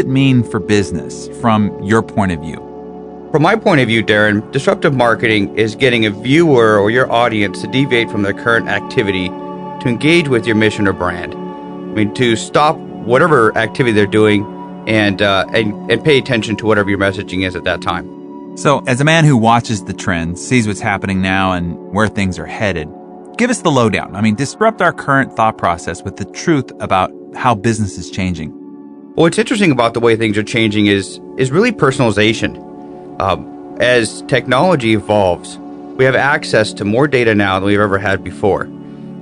it mean for business from your point of view? From my point of view, Darren, disruptive marketing is getting a viewer or your audience to deviate from their current activity to engage with your mission or brand. To stop whatever activity they're doing and pay attention to whatever your messaging is at that time. So, as a man who watches the trends, sees what's happening now and where things are headed, give us the lowdown. Disrupt our current thought process with the truth about how business is changing. Well, what's interesting about the way things are changing is really personalization. As technology evolves, we have access to more data now than we've ever had before.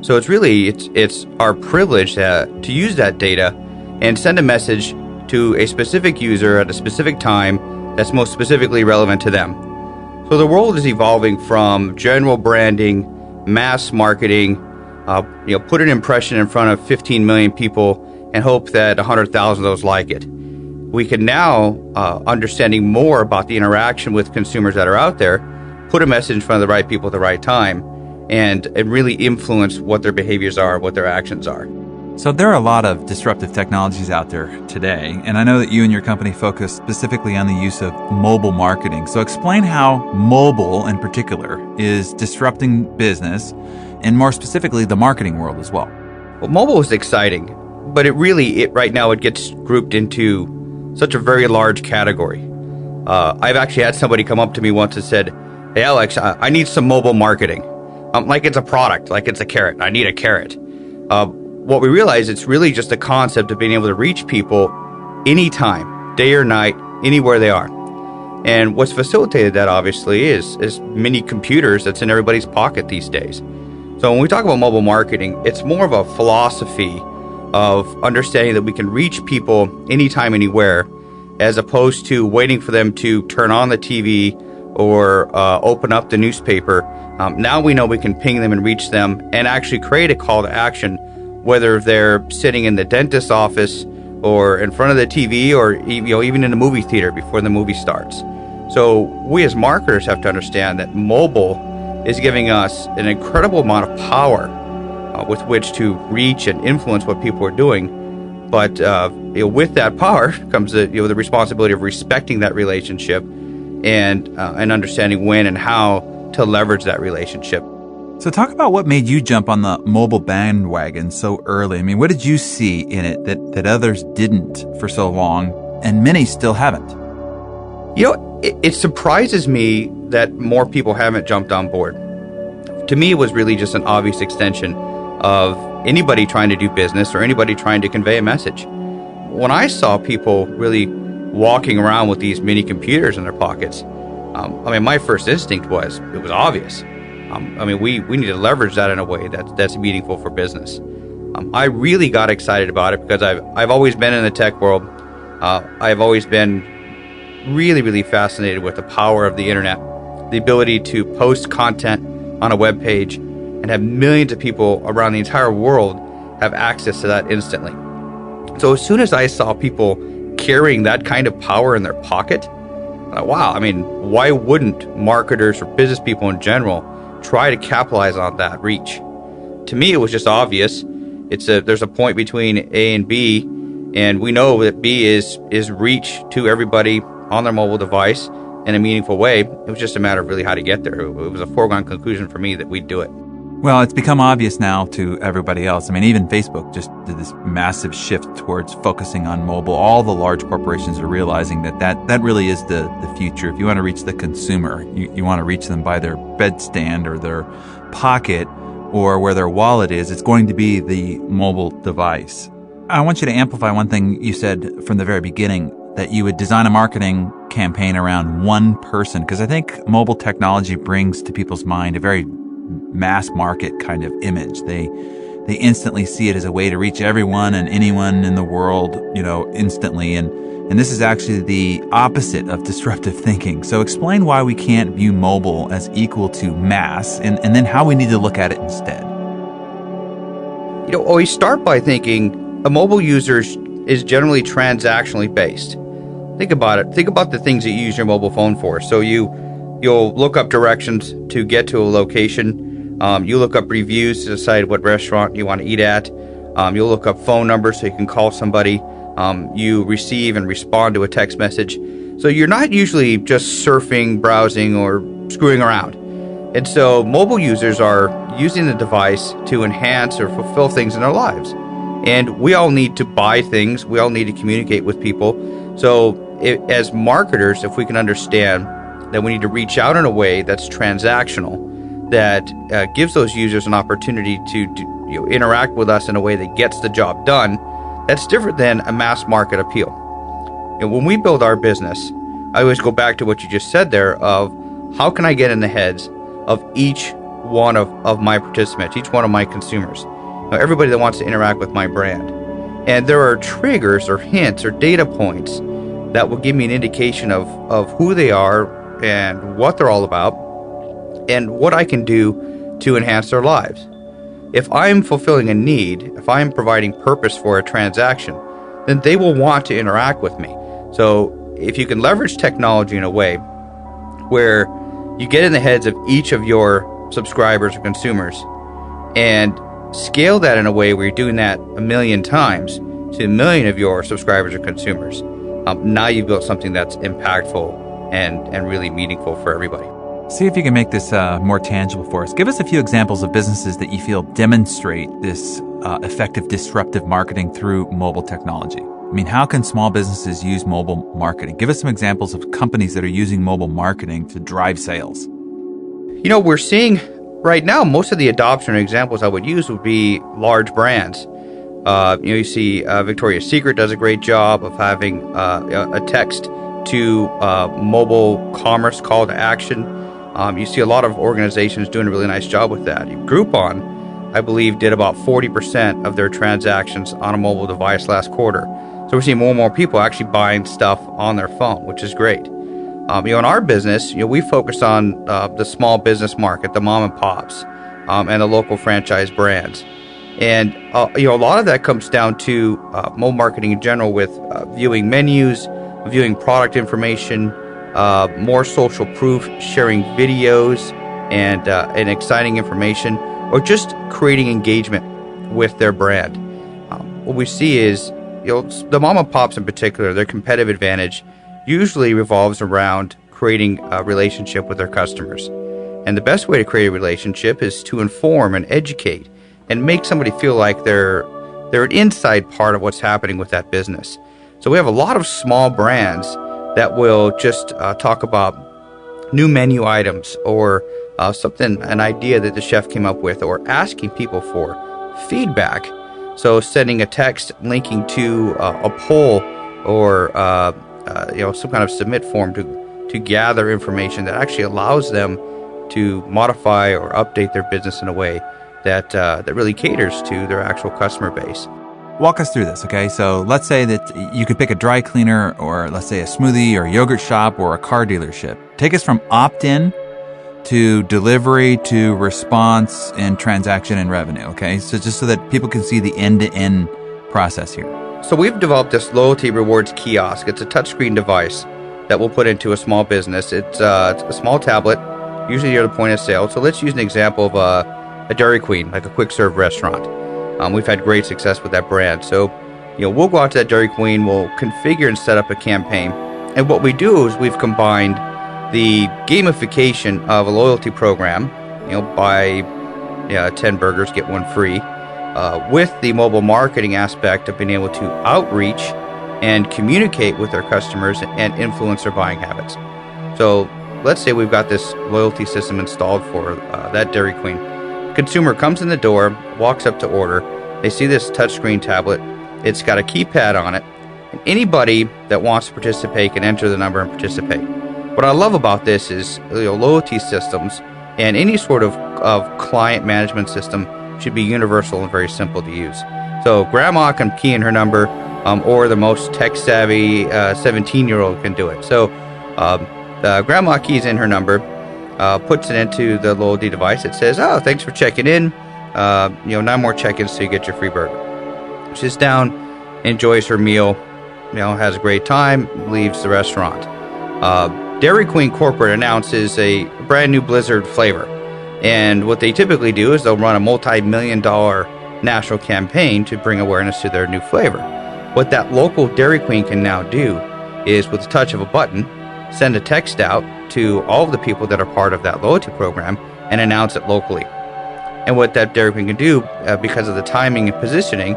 So it's our privilege to use that data and send a message to a specific user at a specific time that's most specifically relevant to them. So the world is evolving from general branding, mass marketing, put an impression in front of 15 million people and hope that 100,000 of those like it. We can now, understanding more about the interaction with consumers that are out there, put a message in front of the right people at the right time and really influence what their behaviors are, what their actions are. So there are a lot of disruptive technologies out there today, and I know that you and your company focus specifically on the use of mobile marketing. So explain how mobile in particular is disrupting business and more specifically the marketing world as well. Well, mobile is exciting, but right now it gets grouped into such a very large category. I've actually had somebody come up to me once and said, "Hey Alex, I need some mobile marketing." Like it's a product, like it's a carrot. I need a carrot. What we realize, it's really just a concept of being able to reach people anytime, day or night, anywhere they are. And what's facilitated that obviously is mini computers that's in everybody's pocket these days. So when we talk about mobile marketing, it's more of a philosophy of understanding that we can reach people anytime, anywhere, as opposed to waiting for them to turn on the TV or open up the newspaper. Now we know we can ping them and reach them and actually create a call to action, whether they're sitting in the dentist's office or in front of the TV or even in the movie theater before the movie starts. So we as marketers have to understand that mobile is giving us an incredible amount of power with which to reach and influence what people are doing. But with that power comes the responsibility of respecting that relationship and understanding when and how to leverage that relationship. So talk about what made you jump on the mobile bandwagon so early. What did you see in it that others didn't for so long and many still haven't? It surprises me that more people haven't jumped on board. To me, it was really just an obvious extension of anybody trying to do business or anybody trying to convey a message. When I saw people really walking around with these mini computers in their pockets, my first instinct was, it was obvious. We need to leverage that in a way that's meaningful for business. I really got excited about it because I've always been in the tech world. I've always been really, really fascinated with the power of the internet, the ability to post content on a web page and have millions of people around the entire world have access to that instantly. So as soon as I saw people carrying that kind of power in their pocket, wow, why wouldn't marketers or business people in general try to capitalize on that reach? To me, it was just obvious. There's a point between A and B, and we know that B is reach to everybody on their mobile device in a meaningful way. It was just a matter of really how to get there. It was a foregone conclusion for me that we'd do it. Well, it's become obvious now to everybody else. Even Facebook just did this massive shift towards focusing on mobile. All the large corporations are realizing that really is the future. If you want to reach the consumer, you want to reach them by their bedstand or their pocket or where their wallet is. It's going to be the mobile device. I want you to amplify one thing you said from the very beginning, that you would design a marketing campaign around one person, because I think mobile technology brings to people's mind a very mass market kind of image. They instantly see it as a way to reach everyone and anyone in the world, instantly. And this is actually the opposite of disruptive thinking. So explain why we can't view mobile as equal to mass and then how we need to look at it instead. Always start by thinking a mobile user is generally transactionally based. Think about it. Think about the things that you use your mobile phone for. So you'll look up directions to get to a location. You look up reviews to decide what restaurant you want to eat at. You'll look up phone numbers so you can call somebody. You receive and respond to a text message. So you're not usually just surfing, browsing, or screwing around. And so mobile users are using the device to enhance or fulfill things in their lives. And we all need to buy things. We all need to communicate with people. So as marketers, if we can understand that we need to reach out in a way that's transactional, that gives those users an opportunity to interact with us in a way that gets the job done, that's different than a mass market appeal. And when we build our business, I always go back to what you just said there of how can I get in the heads of each one of my participants, each one of my consumers, everybody that wants to interact with my brand. And there are triggers or hints or data points that will give me an indication of who they are and what they're all about and what I can do to enhance their lives. If I'm fulfilling a need, if I'm providing purpose for a transaction, then they will want to interact with me. So if you can leverage technology in a way where you get in the heads of each of your subscribers or consumers and scale that in a way where you're doing that 1 million times to 1 million of your subscribers or consumers, now you've built something that's impactful and really meaningful for everybody. See if you can make this more tangible for us. Give us a few examples of businesses that you feel demonstrate this effective disruptive marketing through mobile technology. I mean, how can small businesses use mobile marketing? Give us some examples of companies that are using mobile marketing to drive sales. We're seeing right now, most of the adoption examples I would use would be large brands. You see Victoria's Secret does a great job of having a text to mobile commerce call to action. You see a lot of organizations doing a really nice job with that. Groupon, I believe, did about 40% of their transactions on a mobile device last quarter. So we're seeing more and more people actually buying stuff on their phone, which is great. In our business, we focus on the small business market, the mom and pops, and the local franchise brands. And a lot of that comes down to mobile marketing in general, with viewing menus, viewing product information, more social proof, sharing videos and exciting information, or just creating engagement with their brand. What we see is, the mom and pops in particular, their competitive advantage usually revolves around creating a relationship with their customers. And the best way to create a relationship is to inform and educate and make somebody feel like they're an inside part of what's happening with that business. So we have a lot of small brands that will just talk about new menu items or an idea that the chef came up with, or asking people for feedback. So sending a text linking to a poll or some kind of submit form to gather information that actually allows them to modify or update their business in a way that really caters to their actual customer base. Walk us through this, okay? So let's say that you could pick a dry cleaner, or let's say a smoothie or a yogurt shop or a car dealership. Take us from opt-in to delivery to response and transaction and revenue, okay? So just so that people can see the end-to-end process here. So we've developed this loyalty rewards kiosk. It's a touchscreen device that we'll put into a small business. It's a small tablet, usually near the point of sale. So let's use an example of a Dairy Queen, like a quick serve restaurant. We've had great success with that brand. So, we'll go out to that Dairy Queen, we'll configure and set up a campaign. And what we do is we've combined the gamification of a loyalty program, buy 10 burgers, get one free, with the mobile marketing aspect of being able to outreach and communicate with their customers and influence their buying habits. So let's say we've got this loyalty system installed for that Dairy Queen. Consumer comes in the door, walks up to order. They see this touchscreen tablet. It's got a keypad on it. And anybody that wants to participate can enter the number and participate. What I love about this is loyalty systems and any sort of client management system should be universal and very simple to use. So grandma can key in her number, or the most tech-savvy 17-year-old can do it. So grandma keys in her number, puts it into the loyalty device. It says, "Oh, thanks for checking in. 9 more check-ins so you get your free burger." Sits down, enjoys her meal, has a great time, leaves the restaurant. Dairy Queen Corporate announces a brand new Blizzard flavor. And what they typically do is they'll run a multi-million-dollar national campaign to bring awareness to their new flavor. What that local Dairy Queen can now do is, with the touch of a button, send a text out to all of the people that are part of that loyalty program and announce it locally. And what that Dairy Queen can do, because of the timing and positioning,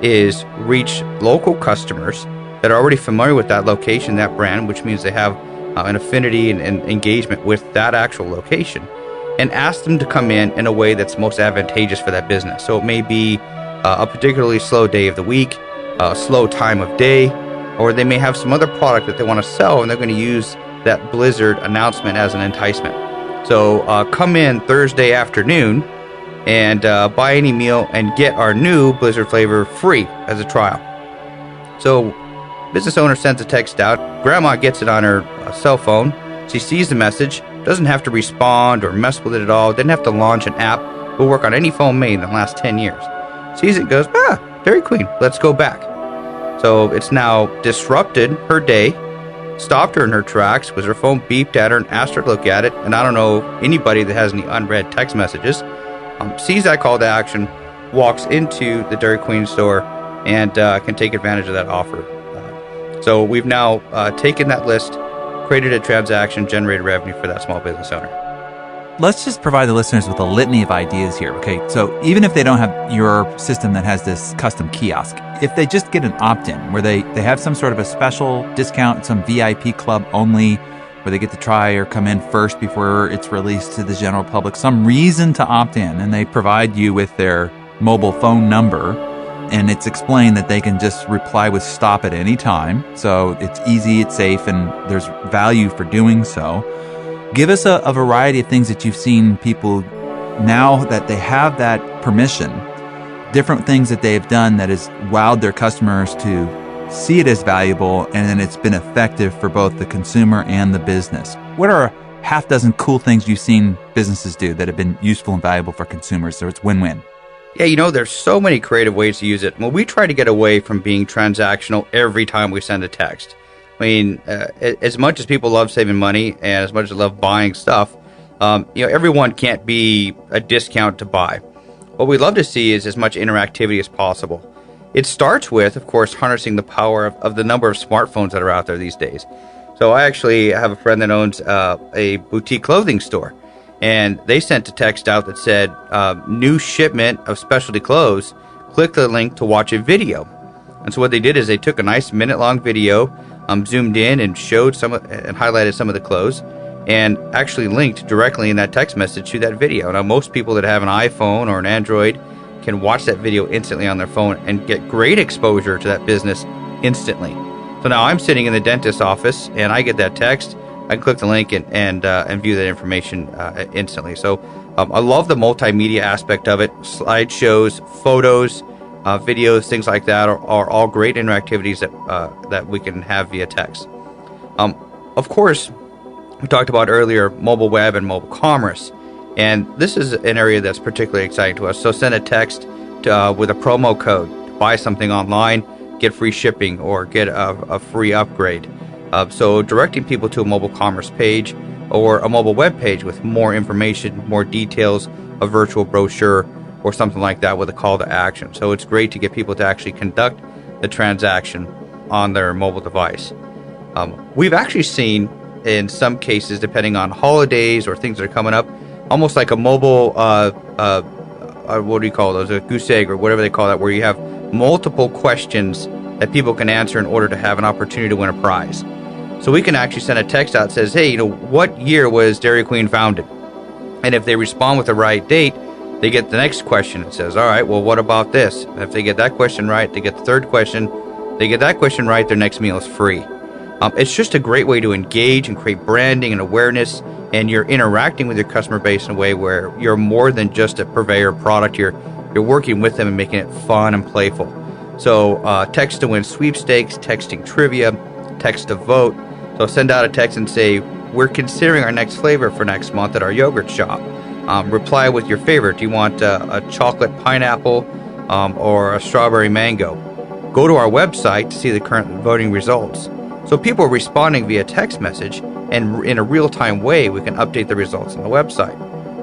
is reach local customers that are already familiar with that location, that brand, which means they have an affinity and engagement with that actual location, and ask them to come in a way that's most advantageous for that business. So it may be a particularly slow day of the week, a slow time of day, or they may have some other product that they want to sell, and they're going to use that Blizzard announcement as an enticement. So come in Thursday afternoon and buy any meal and get our new Blizzard flavor free as a trial. So business owner sends a text out. Grandma gets it on her cell phone. She sees the message, doesn't have to respond or mess with it at all, didn't have to launch an app. Will work on any phone made in the last 10 years. Sees it, goes, Dairy Queen, let's go back. So it's now disrupted her day, stopped her in her tracks because her phone beeped at her and asked her to look at it. And I don't know anybody that has any unread text messages. Sees that call to action, walks into the Dairy Queen store, and can take advantage of that offer. So we've now taken that list, created a transaction, generated revenue for that small business owner. Let's just provide the listeners with a litany of ideas here, okay? So even if they don't have your system that has this custom kiosk, if they just get an opt-in where they have some sort of a special discount, some VIP club only, where they get to try or come in first before it's released to the general public, some reason to opt in, and they provide you with their mobile phone number, and it's explained that they can just reply with stop at any time. So it's easy, it's safe, and there's value for doing so. Give us a variety of things that you've seen people, now that they have that permission, different things that they've done that has wowed their customers to see it as valuable, and then it's been effective for both the consumer and the business. What are a half dozen cool things you've seen businesses do that have been useful and valuable for consumers, so it's win-win? Yeah, there's so many creative ways to use it. Well, we try to get away from being transactional every time we send a text. I mean, as much as people love saving money and as much as they love buying stuff, everyone can't be a discount to buy. What we'd love to see is as much interactivity as possible. It starts with, of course, harnessing the power of the number of smartphones that are out there these days. So I actually have a friend that owns a boutique clothing store, and they sent a text out that said, new shipment of specialty clothes, click the link to watch a video. And so what they did is they took a nice minute-long video, zoomed in and showed and highlighted some of the clothes, and actually linked directly in that text message to that video. Now, most people that have an iPhone or an Android can watch that video instantly on their phone and get great exposure to that business instantly. So now I'm sitting in the dentist's office and I get that text. I can click the link and view that information instantly. So I love the multimedia aspect of it. Slideshows, photos, videos, things like that are all great interactivities that we can have via text. Of course, we talked about earlier mobile web and mobile commerce, and this is an area that's particularly exciting to us. So send a text with a promo code to buy something online, get free shipping, or get a free upgrade. So directing people to a mobile commerce page or a mobile web page with more information, more details, a virtual brochure, or something like that with a call to action. So it's great to get people to actually conduct the transaction on their mobile device. We've actually seen, in some cases, depending on holidays or things that are coming up, almost like a mobile, what do you call those, a goose egg or whatever they call that, where you have multiple questions that people can answer in order to have an opportunity to win a prize. So we can actually send a text out that says, hey, what year was Dairy Queen founded? And if they respond with the right date, they get the next question. It says, all right, well, what about this? And if they get that question right, they get the third question. They get that question right, their next meal is free. It's just a great way to engage and create branding and awareness, and you're interacting with your customer base in a way where you're more than just a purveyor of product. You're working with them and making it fun and playful. So text to win sweepstakes, texting trivia, text to vote. So send out a text and say, we're considering our next flavor for next month at our yogurt shop. Reply with your favorite. Do you want a chocolate pineapple or a strawberry mango? Go to our website to see the current voting results. So people are responding via text message, and in a real-time way, we can update the results on the website.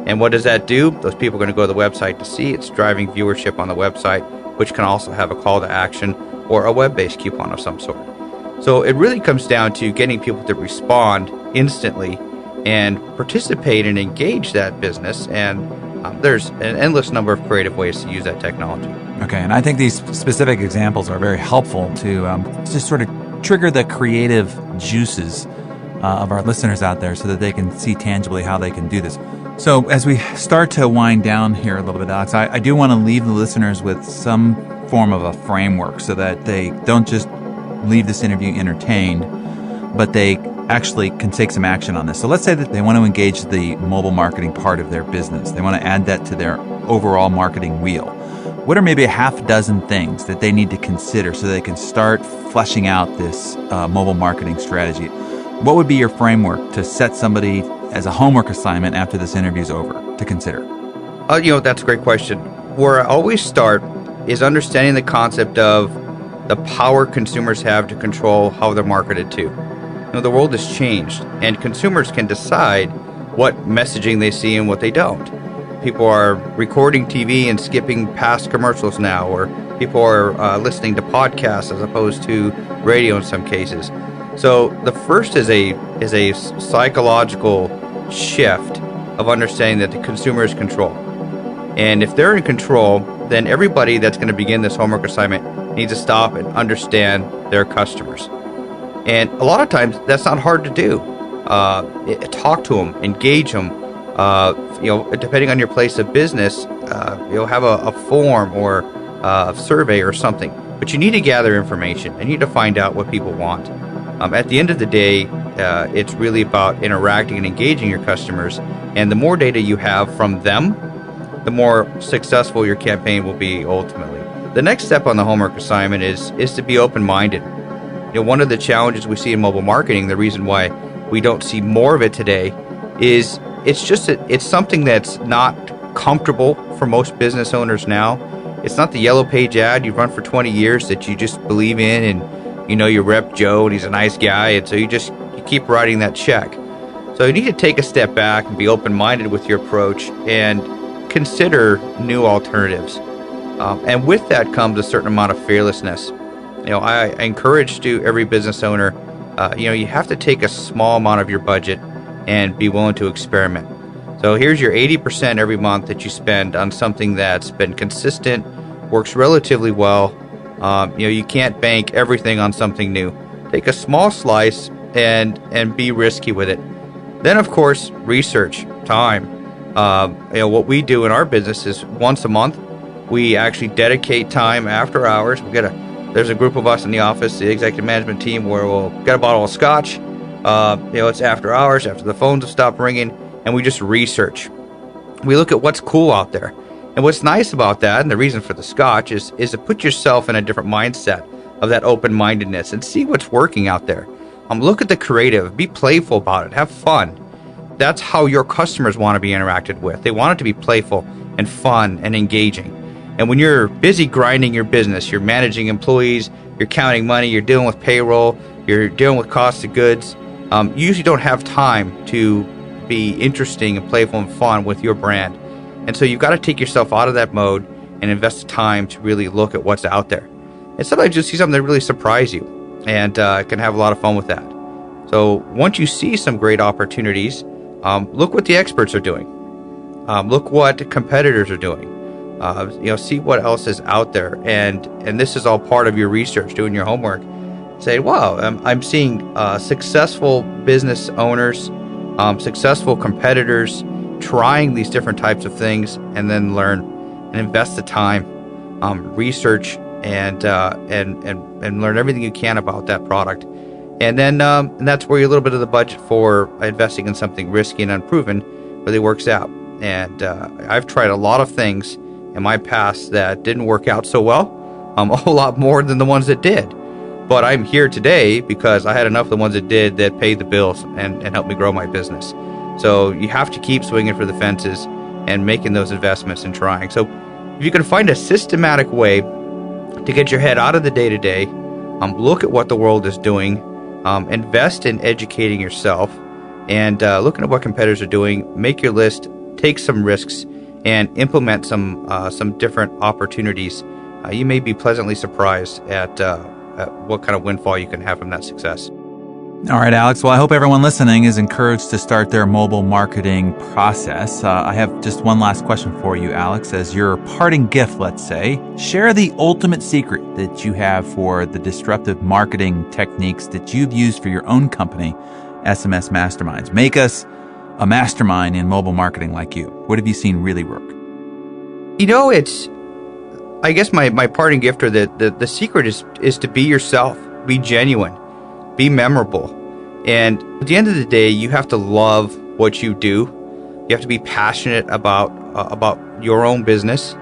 And what does that do? Those people are going to go to the website to see. It's driving viewership on the website, which can also have a call to action or a web-based coupon of some sort. So it really comes down to getting people to respond instantly and participate and engage that business. And there's an endless number of creative ways to use that technology. Okay, and I think these specific examples are very helpful to just sort of trigger the creative juices of our listeners out there so that they can see tangibly how they can do this. So as we start to wind down here a little bit, Alex, I do want to leave the listeners with some form of a framework so that they don't just leave this interview entertained, but they actually can take some action on this. So let's say that they want to engage the mobile marketing part of their business. They want to add that to their overall marketing wheel. What are maybe a half dozen things that they need to consider so they can start fleshing out this mobile marketing strategy? What would be your framework to set somebody as a homework assignment after this interview is over to consider? That's a great question. Where I always start is understanding the concept of the power consumers have to control how they're marketed to. The world has changed, and consumers can decide what messaging they see and what they don't. People are recording TV and skipping past commercials now, or people are listening to podcasts as opposed to radio in some cases. So the first is a psychological shift of understanding that the consumer is control. And if they're in control, then everybody that's going to begin this homework assignment needs to stop and understand their customers. And a lot of times that's not hard to do. Talk to them, engage them. Depending on your place of business, have a form or a survey or something. But you need to gather information and you need to find out what people want. At the end of the day, it's really about interacting and engaging your customers. And the more data you have from them, the more successful your campaign will be ultimately. The next step on the homework assignment is to be open-minded. One of the challenges we see in mobile marketing, the reason why we don't see more of it today, is it's something that's not comfortable for most business owners now. It's not the yellow page ad you've run for 20 years that you just believe in, and your rep Joe and he's a nice guy, and so you keep writing that check. So you need to take a step back and be open-minded with your approach and consider new alternatives. And with that comes a certain amount of fearlessness. I encourage to every business owner, you have to take a small amount of your budget and be willing to experiment. So here's your 80% every month that you spend on something that's been consistent, works relatively well. You can't bank everything on something new. Take a small slice and be risky with it. Then, of course, research, time. What we do in our business is once a month, we actually dedicate time after hours. There's a group of us in the office, the executive management team, where we'll get a bottle of scotch. It's after hours, after the phones have stopped ringing, and we just research. We look at what's cool out there. And what's nice about that, and the reason for the scotch, is to put yourself in a different mindset of that open-mindedness and see what's working out there. Look at the creative, be playful about it, have fun. That's how your customers want to be interacted with. They want it to be playful and fun and engaging. And when you're busy grinding your business, you're managing employees, you're counting money, you're dealing with payroll, you're dealing with cost of goods, you usually don't have time to be interesting and playful and fun with your brand. And so you've got to take yourself out of that mode and invest the time to really look at what's out there. And sometimes you'll see something that really surprise you and can have a lot of fun with that. So once you see some great opportunities, look what the experts are doing. Look what competitors are doing. See what else is out there. And this is all part of your research, doing your homework. Say, wow, I'm seeing successful business owners, successful competitors trying these different types of things, and then learn and invest the time, research and learn everything you can about that product. And then and that's where a little bit of the budget for investing in something risky and unproven really works out. And I've tried a lot of things in my past that didn't work out so well, a whole lot more than the ones that did. But I'm here today because I had enough of the ones that did that paid the bills and helped me grow my business. So you have to keep swinging for the fences and making those investments and trying. So if you can find a systematic way to get your head out of the day-to-day, look at what the world is doing, invest in educating yourself, and looking at what competitors are doing, make your list, take some risks, and implement some different opportunities you may be pleasantly surprised at what kind of windfall you can have from that success. All right, Alex. Well, I hope everyone listening is encouraged to start their mobile marketing process. I have just one last question for you, Alex. As your parting gift, let's say, share the ultimate secret that you have for the disruptive marketing techniques that you've used for your own company, SMS Masterminds. Make us a mastermind in mobile marketing like you. What have you seen really work? I guess my parting gift, or the secret is to be yourself, be genuine, be memorable. And at the end of the day, you have to love what you do. You have to be passionate about your own business.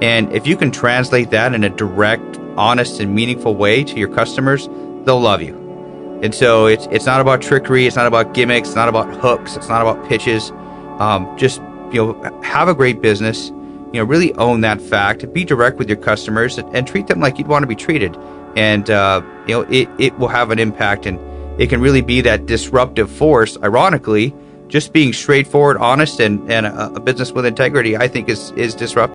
And if you can translate that in a direct, honest, and meaningful way to your customers, they'll love you. And so it's not about trickery, it's not about gimmicks, it's not about hooks, it's not about pitches. Just have a great business. Really own that fact. Be direct with your customers and treat them like you'd want to be treated. And it will have an impact, and it can really be that disruptive force. Ironically, just being straightforward, honest, and a business with integrity, I think is disruptive.